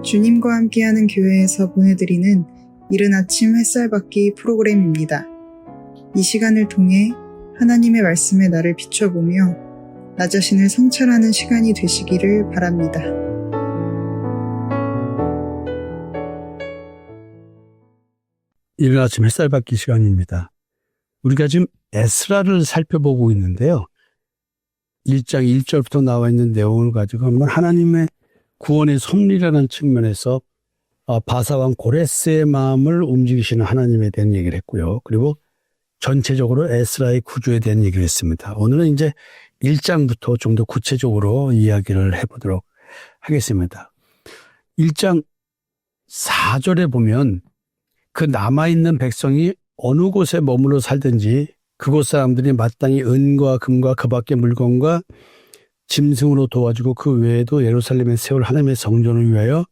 주님과 함께하는 교회에서 보내드리는 이른 아침 햇살 받기 프로그램입니다. 이 시간을 통해 하나님의 말씀에 나를 비춰보며 나 자신을 성찰하는 시간이 되시기를 바랍니다. 이른 아침 햇살 받기 시간입니다. 우리가 지금 에스라를 살펴보고 있는데요. 1장 1절부터 나와 있는 내용을 가지고 한번 하나님의 구원의 섭리라는 측면에서 바사왕 고레스의 마음을 움직이시는 하나님에 대한 얘기를 했고요. 그리고 전체적으로 에스라의 구조에 대한 얘기를 했습니다. 오늘은 이제 1장부터 좀 더 구체적으로 이야기를 해보도록 하겠습니다. 1장 4절에 보면 그 남아있는 백성이 어느 곳에 머물러 살든지 그곳 사람들이 마땅히 은과 금과 그 밖의 물건과 짐승으로 도와주고 그 외에도 예루살렘에 세울 하나님의 성전을 위하여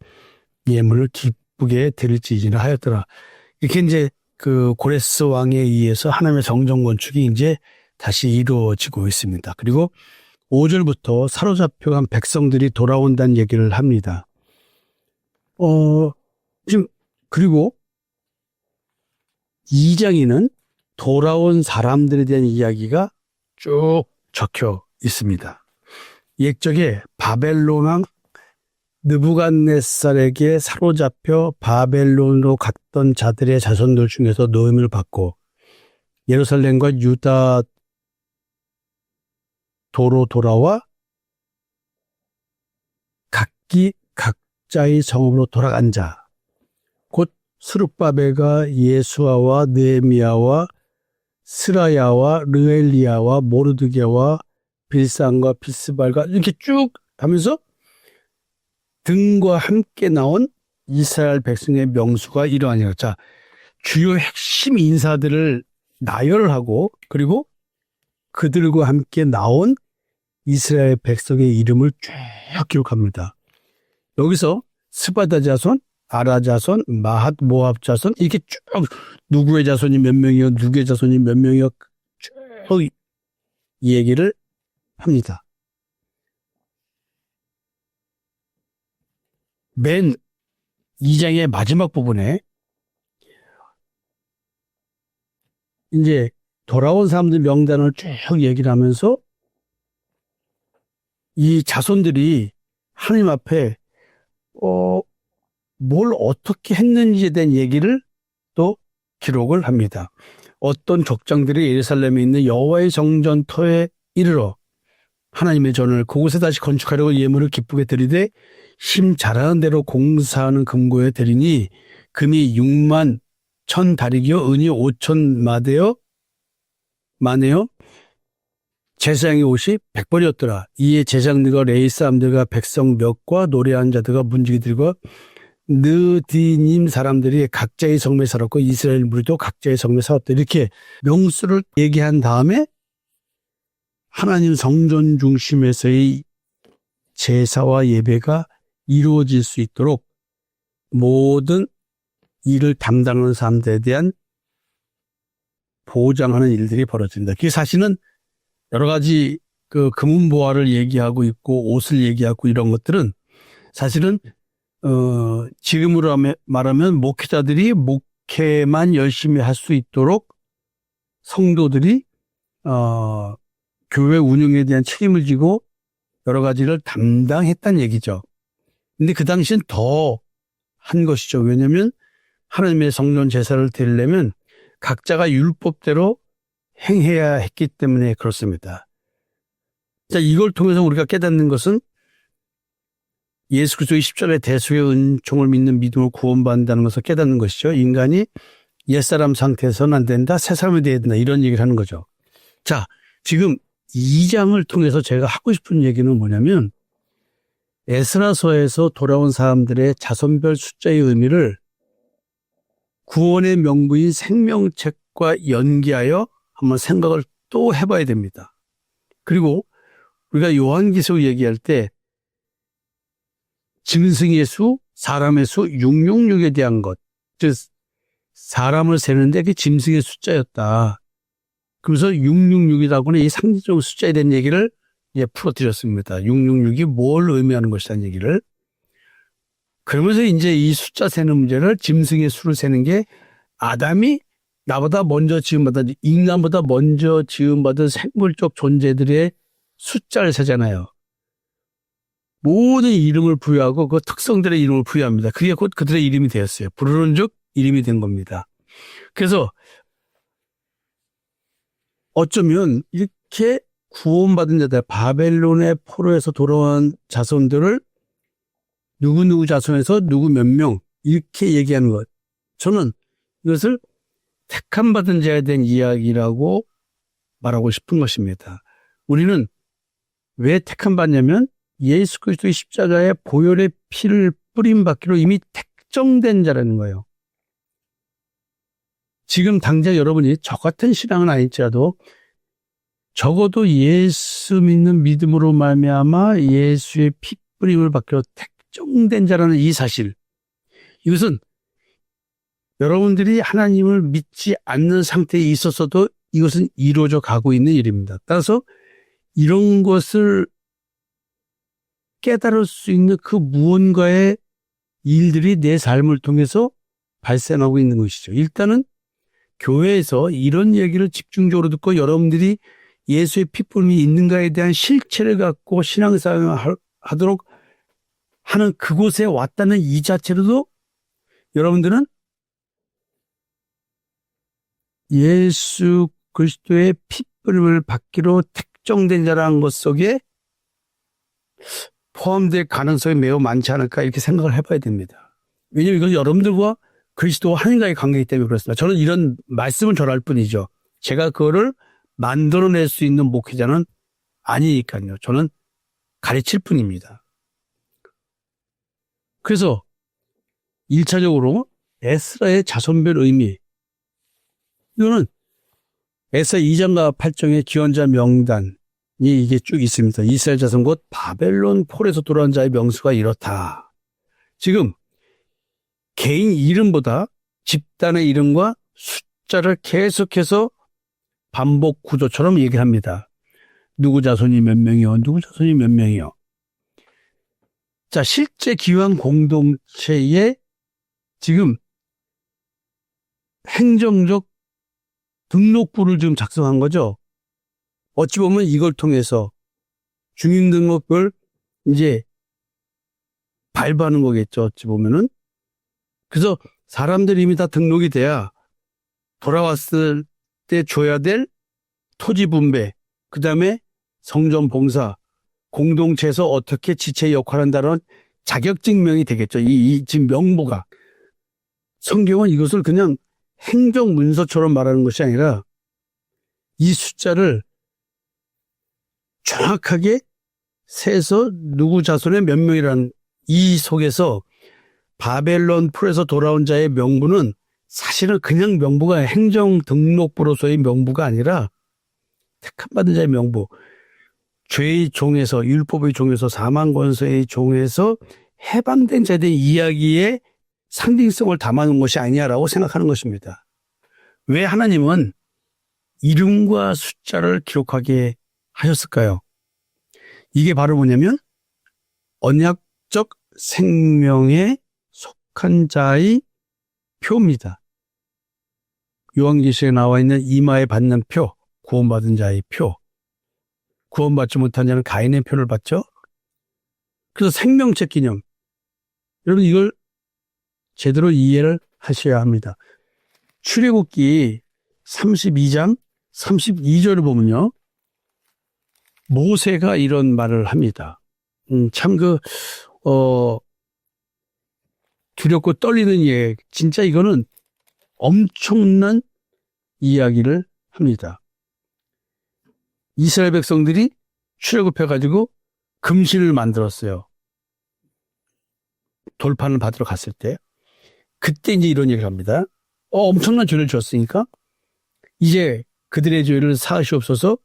예물을 기쁘게 드릴지니라 하였더라. 이렇게 이제 그 고레스 왕에 의해서 하나님의 성전 건축이 이제 다시 이루어지고 있습니다. 그리고 5절부터 사로잡혀간 백성들이 돌아온다는 얘기를 합니다. 지금 그리고 2장에는 돌아온 사람들에 대한 이야기가 쭉 적혀 있습니다. 옛적에 바벨론 왕 느부갓네살에게 사로잡혀 바벨론으로 갔던 자들의 자손들 중에서 노임을 받고 예루살렘과 유다 도로 돌아와 각기 각자의 성읍으로 돌아간 자, 곧 스룹바벨과 예수아와 느헤미야와 스라야와 르엘리야와 모르드게와 빌산과 비스발과 이렇게 쭉 하면서 등과 함께 나온 이스라엘 백성의 명수가 이러하니라. 자, 주요 핵심 인사들을 나열하고 그리고 그들과 함께 나온 이스라엘 백성의 이름을 쭉 기록합니다. 여기서 스바다 자손, 아라 자손, 마핫 모압 자손 이렇게 쭉 누구의 자손이 몇 명이요, 누구의 자손이 몇 명이요 쭉 얘기를 합니다. 맨 2장의 마지막 부분에 이제 돌아온 사람들 명단을 쭉 얘기를 하면서 이 자손들이 하나님 앞에 뭘 어떻게 했는지에 대한 얘기를 또 기록을 합니다. 어떤 족장들이 예루살렘에 있는 여호와의 정전터에 이르러 하나님의 전을 그곳에 다시 건축하려고 예물을 기쁘게 드리되 힘 잘하는 대로 공사하는 금고에 드리니 금이 6만 1,000 다리기요 은이 5,000 마네요 제사장의 옷이 100벌이었더라. 이에 제사장들과 레위 사람들과 백성 몇과 노래하는 자들과 문지기들과 느디님 사람들이 각자의 성읍에 살았고 이스라엘 무리도 각자의 성읍에 살았다. 이렇게 명수를 얘기한 다음에 하나님 성전 중심에서의 제사와 예배가 이루어질 수 있도록 모든 일을 담당하는 사람들에 대한 보장하는 일들이 벌어집니다. 그게 사실은 여러 가지 그 금은보화를 얘기하고 있고 옷을 얘기하고 이런 것들은 사실은 지금으로 말하면 목회자들이 목회만 열심히 할 수 있도록 성도들이 교회 운영에 대한 책임을 지고 여러 가지를 담당했다는 얘기죠. 근데 그 당시엔 더 한 것이죠. 왜냐하면 하나님의 성전 제사를 드리려면 각자가 율법대로 행해야 했기 때문에 그렇습니다. 자, 이걸 통해서 우리가 깨닫는 것은 예수 그리스도의 십자가의 대속의 은총을 믿는 믿음을 구원받는다는 것을 깨닫는 것이죠. 인간이 옛사람 상태에서는 안 된다, 새 사람이 돼야 된다, 이런 얘기를 하는 거죠. 자, 지금 2장을 통해서 제가 하고 싶은 얘기는 뭐냐면 에스라서에서 돌아온 사람들의 자손별 숫자의 의미를 구원의 명부인 생명책과 연계하여 한번 생각을 또 해봐야 됩니다. 그리고 우리가 요한계시록 얘기할 때 짐승의 수, 사람의 수, 666에 대한 것, 즉 사람을 세는데 그게 짐승의 숫자였다. 그래서 666이라고는 이 상징적 숫자에 대한 얘기를 풀어드렸습니다. 666이 뭘 의미하는 것이라는 얘기를. 그러면서 이제 이 숫자 세는 문제를 짐승의 수를 세는 게 아담이 나보다 먼저 지음받은, 인간보다 먼저 지음받은 생물적 존재들의 숫자를 세잖아요. 모든 이름을 부여하고 그 특성들의 이름을 부여합니다. 그게 곧 그들의 이름이 되었어요. 부르는 즉 이름이 된 겁니다. 그래서 어쩌면 이렇게 구원받은 자들, 바벨론의 포로에서 돌아온 자손들을 누구누구 자손에서 누구 몇 명 이렇게 얘기하는 것. 저는 이것을 택함 받은 자에 대한 이야기라고 말하고 싶은 것입니다. 우리는 왜 택함 받냐면 예수 그리스도의 십자가의 보혈의 피를 뿌림 받기로 이미 택정된 자라는 거예요. 지금 당장 여러분이 저 같은 신앙은 아닐지라도 적어도 예수 믿는 믿음으로 말미암아 예수의 피 뿌림을 받기로 택정된 자라는 이 사실, 이것은 여러분들이 하나님을 믿지 않는 상태에 있었어도 이것은 이루어져 가고 있는 일입니다. 따라서 이런 것을 깨달을 수 있는 그 무언가의 일들이 내 삶을 통해서 발생하고 있는 것이죠. 일단은 교회에서 이런 얘기를 집중적으로 듣고 여러분들이 예수의 피뿌림이 있는가에 대한 실체를 갖고 신앙생활을 하도록 하는 그곳에 왔다는 이 자체로도 여러분들은 예수 그리스도의 피뿌림을 받기로 택정된 자라는 것 속에 포함될 가능성이 매우 많지 않을까 이렇게 생각을 해봐야 됩니다. 왜냐하면 이건 여러분들과 그리스도와 하나님과의 관계이기 때문에 그렇습니다. 저는 이런 말씀을 전할 뿐이죠. 제가 그거를 만들어낼 수 있는 목회자는 아니니까요. 저는 가르칠 뿐입니다. 그래서 1차적으로 에스라의 자손별 의미, 이거는 에스라 2장과 8장의 기원자 명단이 이게 쭉 있습니다. 이스라엘 자손 곧 바벨론 폴에서 돌아온 자의 명수가 이렇다. 지금 개인 이름보다 집단의 이름과 숫자를 계속해서 반복 구조처럼 얘기를 합니다. 누구 자손이 몇 명이요, 누구 자손이 몇 명이요. 자, 실제 기왕 공동체에 지금 행정적 등록부를 지금 작성한 거죠. 어찌 보면 이걸 통해서 주민등록을 이제 발부하는 거겠죠. 어찌 보면은. 그래서 사람들이 이미 다 등록이 돼야 돌아왔을 때 줘야 될 토지 분배, 그 다음에 성전 봉사, 공동체에서 어떻게 지체 역할을 한다는 자격증명이 되겠죠. 이 지금 명부가. 성경은 이것을 그냥 행정문서처럼 말하는 것이 아니라 이 숫자를 정확하게 세서 누구 자손의 몇 명이라는 이 속에서 바벨론 풀에서 돌아온 자의 명부는 사실은 그냥 명부가 행정등록부로서의 명부가 아니라 택함받은 자의 명부, 죄의 종에서, 율법의 종에서, 사망권세의 종에서 해방된 자에 대한 이야기의 상징성을 담아놓은 것이 아니냐라고 생각하는 것입니다. 왜 하나님은 이름과 숫자를 기록하게 하셨을까요? 이게 바로 뭐냐면 언약적 생명에 속한 자의 표입니다. 요한계시에 나와 있는 이마에 받는 표, 구원받은 자의 표. 구원받지 못한 자는 가인의 표를 받죠. 그래서 생명책 기념. 여러분 이걸 제대로 이해를 하셔야 합니다. 출애굽기 32장 32절을 보면요. 모세가 이런 말을 합니다. 참 두렵고 떨리는 예. 진짜 이거는 엄청난 이야기를 합니다. 이스라엘 백성들이 출애굽해가지고 금신을 만들었어요. 돌판을 받으러 갔을 때. 그때 이제 이런 얘기를 합니다. 엄청난 죄를 졌으니까 이제 그들의 죄를 사하시옵소서.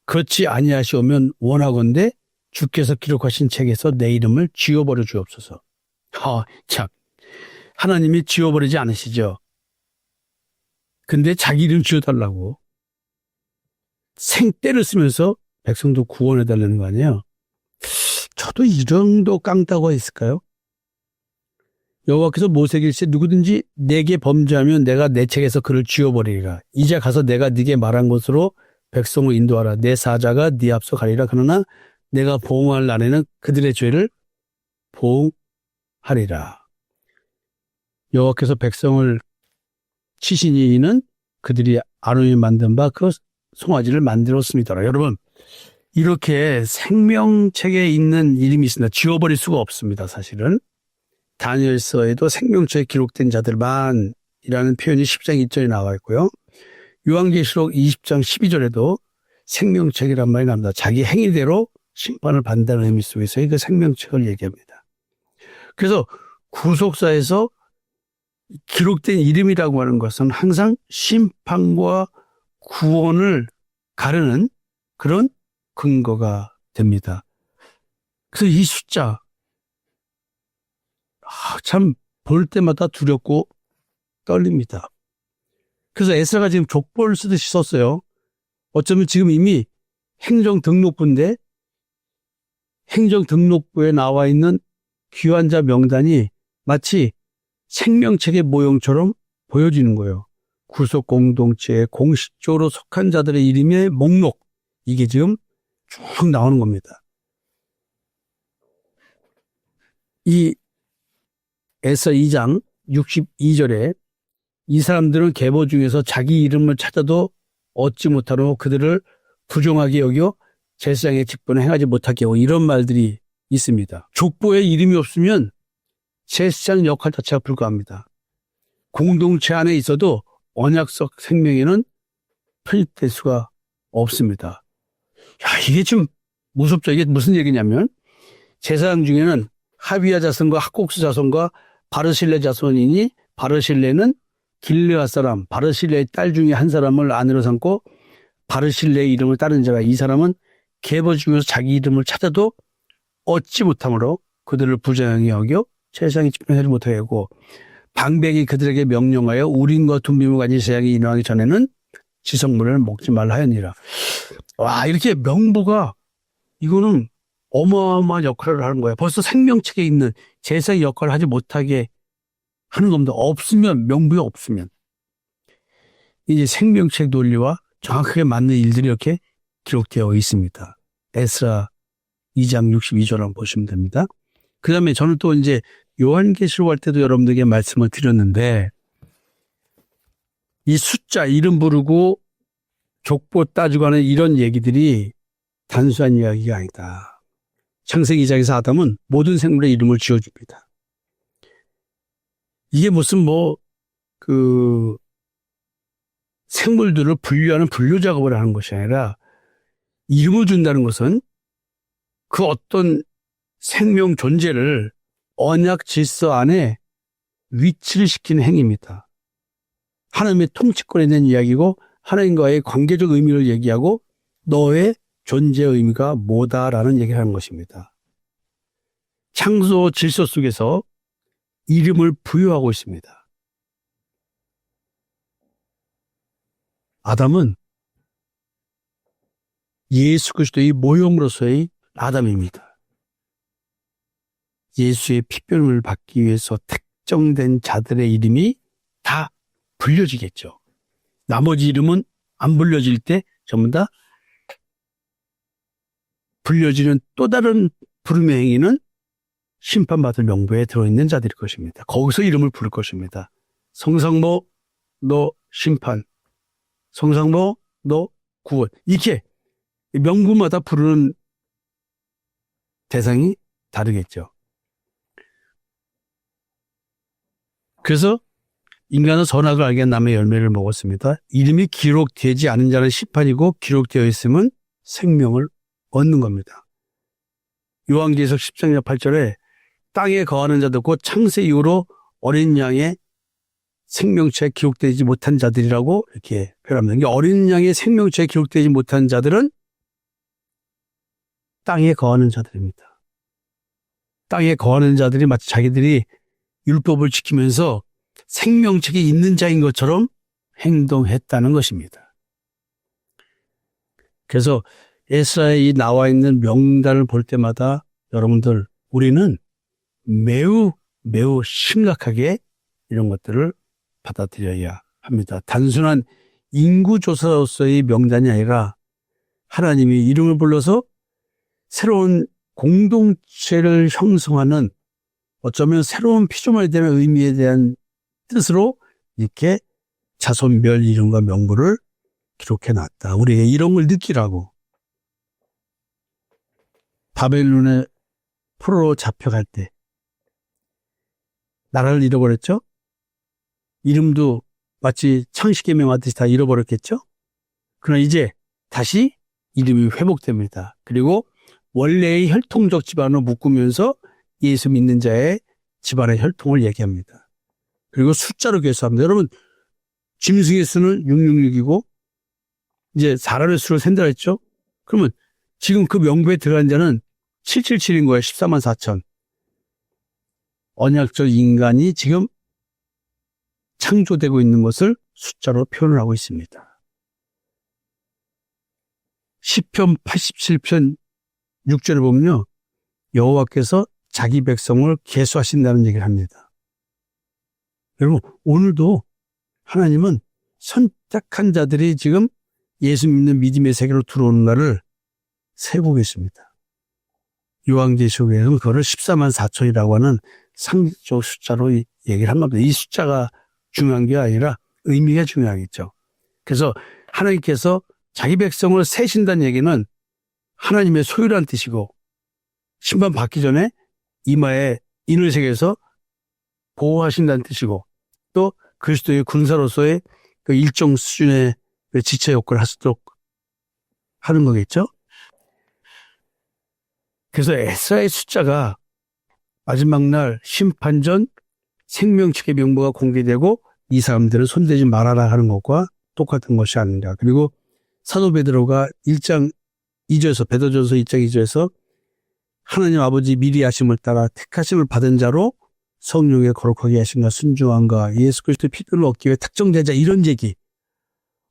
그렇지 아니하시오면 원하건대 주께서 기록하신 책에서 내 이름을 지워버려 주옵소서. 참. 하나님이 지워버리지 않으시죠. 근데 자기 이름 지워달라고 생떼를 쓰면서 백성도 구원해달라는 거 아니에요. 저도 이 정도 깡따구가 있을까요? 여호와께서 모세에게 이르시되 누구든지 내게 범죄하면 내가 내 책에서 그를 지워버리리라. 이제 가서 내가 네게 말한 곳으로 백성을 인도하라. 내 사자가 네 앞서 가리라. 그러나 내가 보응할 날에는 그들의 죄를 보응하리라. 여호와께서 백성을 치시니 이는 그들이 아론이 만든 바 그 송아지를 만들었습니다. 여러분, 이렇게 생명책에 있는 이름이 있습니다. 지워버릴 수가 없습니다. 사실은 다니엘서에도 생명책에 기록된 자들만이라는 표현이 10장 1절에 나와 있고요. 요한계시록 20장 12절에도 생명책이란 말이 나옵니다. 자기 행위대로 심판을 받는다는 의미 속에서의 그 생명책을 얘기합니다. 그래서 구속사에서 기록된 이름이라고 하는 것은 항상 심판과 구원을 가르는 그런 근거가 됩니다. 그래서 이 숫자 참 볼 때마다 두렵고 떨립니다. 그래서 에스라가 지금 족보를 쓰듯이 썼어요. 어쩌면 지금 이미 행정등록부인데 행정등록부에 나와 있는 귀환자 명단이 마치 생명책의 모형처럼 보여지는 거예요. 구속공동체에 공식적으로 속한 자들의 이름의 목록, 이게 지금 쭉 나오는 겁니다. 이 에스라 2장 62절에 이 사람들은 계보 중에서 자기 이름을 찾아도 얻지 못하로 그들을 부정하게 여겨 제사장의 직분을 행하지 못하게 하고 이런 말들이 있습니다. 족보에 이름이 없으면 제사장 역할 자체가 불가합니다. 공동체 안에 있어도 언약적 생명에는 편입될 수가 없습니다. 야, 이게 좀 무섭죠. 이게 무슨 얘기냐면 제사장 중에는 하비야 자손과 학곡스 자손과 바르실레 자손이니 바르실레는 길르앗 사람 바르실레의 딸 중에 한 사람을 아내로 삼고 바르실레의 이름을 따르는 자가 이 사람은 계보 중에서 자기 이름을 찾아도 얻지 못하므로 그들을 부정하게 여겨 제사장이 직분하지 못하게 하고 방백이 그들에게 명령하여 우린과 둠빔을 가진 제사장이 인하기 전에는 지성물을 먹지 말라 하였니라. 와, 이렇게 명부가 이거는 어마어마한 역할을 하는 거예요. 벌써 생명책에 있는 제사의 역할을 하지 못하게 하는 겁니다. 없으면, 명부에 없으면. 이제 생명책 논리와 정확하게 맞는 일들이 이렇게 기록되어 있습니다. 에스라 2장 62절 한번 보시면 됩니다. 그 다음에 저는 또 이제 요한계시록 할 때도 여러분들에게 말씀을 드렸는데 이 숫자, 이름 부르고 족보 따지고 하는 이런 얘기들이 단순한 이야기가 아니다. 창세기 2장에서 아담은 모든 생물의 이름을 지어줍니다. 이게 무슨 생물들을 분류하는 분류 작업을 하는 것이 아니라 이름을 준다는 것은 그 어떤 생명 존재를 언약 질서 안에 위치를 시키는 행위입니다. 하나님의 통치권에 대한 이야기고 하나님과의 관계적 의미를 얘기하고 너의 존재의 의미가 뭐다라는 얘기를 하는 것입니다. 창조 질서 속에서 이름을 부여하고 있습니다. 아담은 예수 그리스도의 모형으로서의 아담입니다. 예수의 피표름을 받기 위해서 택정된 자들의 이름이 다 불려지겠죠. 나머지 이름은 안 불려질 때 전부 다 불려지는 또 다른 부름의 행위는 심판받을 명부에 들어있는 자들일 것입니다. 거기서 이름을 부를 것입니다. 성상모 너 심판, 성상모 너 구원, 이렇게 명부마다 부르는 대상이 다르겠죠. 그래서 인간은 선악을 알게 한 나무의 열매를 먹었습니다. 이름이 기록되지 않은 자는 심판이고 기록되어 있으면 생명을 얻는 겁니다. 요한계시록 10장 8절에 땅에 거하는 자들 곧 창세 이후로 어린 양의 생명체에 기록되지 못한 자들이라고 이렇게 표현합니다. 어린 양의 생명체에 기록되지 못한 자들은 땅에 거하는 자들입니다. 땅에 거하는 자들이 마치 자기들이 율법을 지키면서 생명책에 있는 자인 것처럼 행동했다는 것입니다. 그래서 에스라에 이 나와 있는 명단을 볼 때마다 여러분들 우리는 매우 매우 심각하게 이런 것들을 받아들여야 합니다. 단순한 인구조사로서의 명단이 아니라 하나님이 이름을 불러서 새로운 공동체를 형성하는 어쩌면 새로운 피조물에 대한 의미에 대한 뜻으로 이렇게 자손별 이름과 명부를 기록해놨다. 우리에게 이런 걸 느끼라고. 바벨론의 포로로 잡혀갈 때 나라를 잃어버렸죠? 이름도 마치 창세기에 왔듯이 다 잃어버렸겠죠? 그러나 이제 다시 이름이 회복됩니다. 그리고 원래의 혈통적 집안으로 묶으면서 예수 믿는 자의 집안의 혈통을 얘기합니다. 그리고 숫자로 계수합니다. 여러분, 짐승의 수는 666이고 이제 사람의 수를 센다 했죠? 그러면 지금 그 명부에 들어간 자는 777인 거예요. 14만 4천. 언약적 인간이 지금 창조되고 있는 것을 숫자로 표현을 하고 있습니다. 시편 87편 6절에 보면요. 여호와께서 자기 백성을 계수하신다는 얘기를 합니다. 여러분, 오늘도 하나님은 선택한 자들이 지금 예수 믿는 믿음의 세계로 들어오는 날을 세고 계십니다. 요한계시록에서는 그거를 14만 4천이라고 하는 상징적 숫자로 얘기를 한 겁니다. 이 숫자가 중요한 게 아니라 의미가 중요하겠죠. 그래서 하나님께서 자기 백성을 세신다는 얘기는 하나님의 소유란 뜻이고 심판 받기 전에 이마에 인을 새겨서 보호하신다는 뜻이고 또 그리스도의 군사로서의 그 일정 수준의 그 지체 역할을 할 수 있도록 하는 거겠죠. 그래서 에스라의 숫자가 마지막 날 심판 전 생명책의 명부가 공개되고 이 사람들을 손대지 말아라 하는 것과 똑같은 것이 아닌가. 그리고 사도 베드로가 1장 2절에서 베드로전서 1장 2절에서 하나님 아버지 미리 하심을 따라 택하심을 받은 자로 성령의 거룩하게 하심과 순종함과 예수 그리스도의 피를 얻기 위해 특정된 자 이런 얘기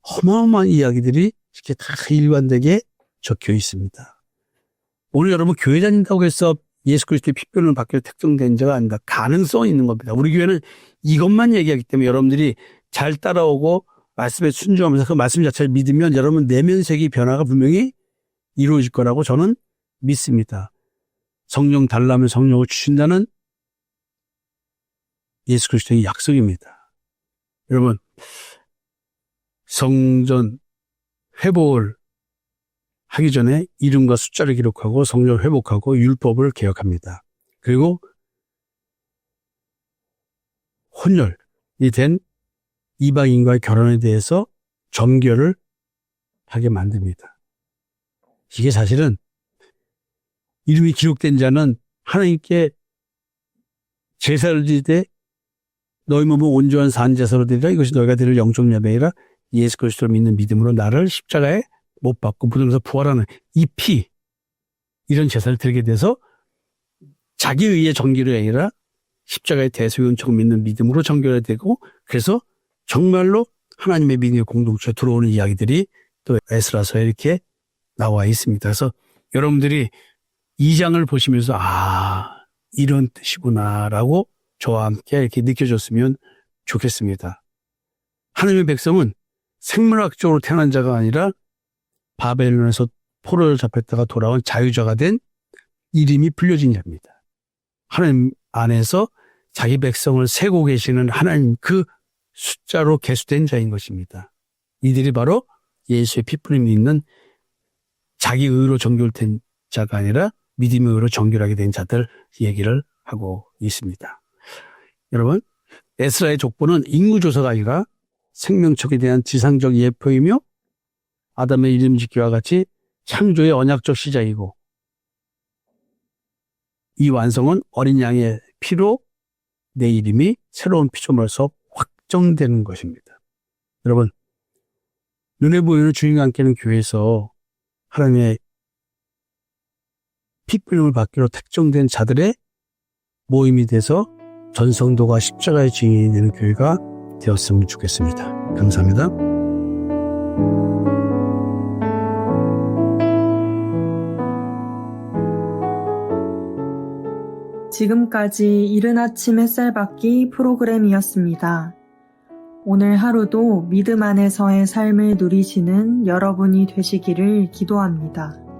어마어마한 이야기들이 이렇게 다 일관되게 적혀 있습니다. 오늘 여러분 교회 다닌다고 해서 예수 그리스도의 피표를 받기 위해 특정된 자가 아니다. 가능성이 있는 겁니다. 우리 교회는 이것만 얘기하기 때문에 여러분들이 잘 따라오고 말씀에 순종하면서 그 말씀 자체를 믿으면 여러분 내면색의 변화가 분명히 이루어질 거라고 저는 믿습니다. 성령 달라면 성령을 주신다는 예수 그리스도의 약속입니다. 여러분 성전 회복을 하기 전에 이름과 숫자를 기록하고 성전을 회복하고 율법을 개혁합니다. 그리고 혼혈이 된 이방인과의 결혼에 대해서 정결을 하게 만듭니다. 이게 사실은 이름이 기록된 자는 하나님께 제사를 드릴 때 너희 몸은 온전한 산 제사로 드리라. 이것이 너희가 드릴 영적 예배이라. 예수 그리스도를 믿는 믿음으로 나를 십자가에 못 박고 무덤에서 부활하는 이 피, 이런 제사를 드리게 돼서 자기 의의 정결이 아니라 십자가의 대속연척을 믿는 믿음으로 정결이 되고 그래서 정말로 하나님의 믿음의 공동체에 들어오는 이야기들이 또 에스라서에 이렇게 나와 있습니다. 그래서 여러분들이 이 장을 보시면서 이런 뜻이구나라고 저와 함께 이렇게 느껴졌으면 좋겠습니다. 하나님의 백성은 생물학적으로 태어난 자가 아니라 바벨론에서 포로를 잡혔다가 돌아온 자유자가 된 이름이 불려진 자입니다. 하나님 안에서 자기 백성을 세고 계시는 하나님 그 숫자로 계수된 자인 것입니다. 이들이 바로 예수의 피뿌림이 있는 자기 의로 정결된 자가 아니라 믿음의 의로 정결하게 된 자들 얘기를 하고 있습니다. 여러분, 에스라의 족보는 인구조사가 아니라 생명척에 대한 지상적 예표이며 아담의 이름 짓기와 같이 창조의 언약적 시작이고 이 완성은 어린 양의 피로 내 이름이 새로운 피조물로서 확정되는 것입니다. 여러분, 눈에 보이는 주님과 함께하는 교회에서 하나님의 피뿌림을 받기로 택정된 자들의 모임이 돼서 전성도가 십자가의 증인이 되는 교회가 되었으면 좋겠습니다. 감사합니다. 지금까지 이른 아침 햇살 받기 프로그램이었습니다. 오늘 하루도 믿음 안에서의 삶을 누리시는 여러분이 되시기를 기도합니다.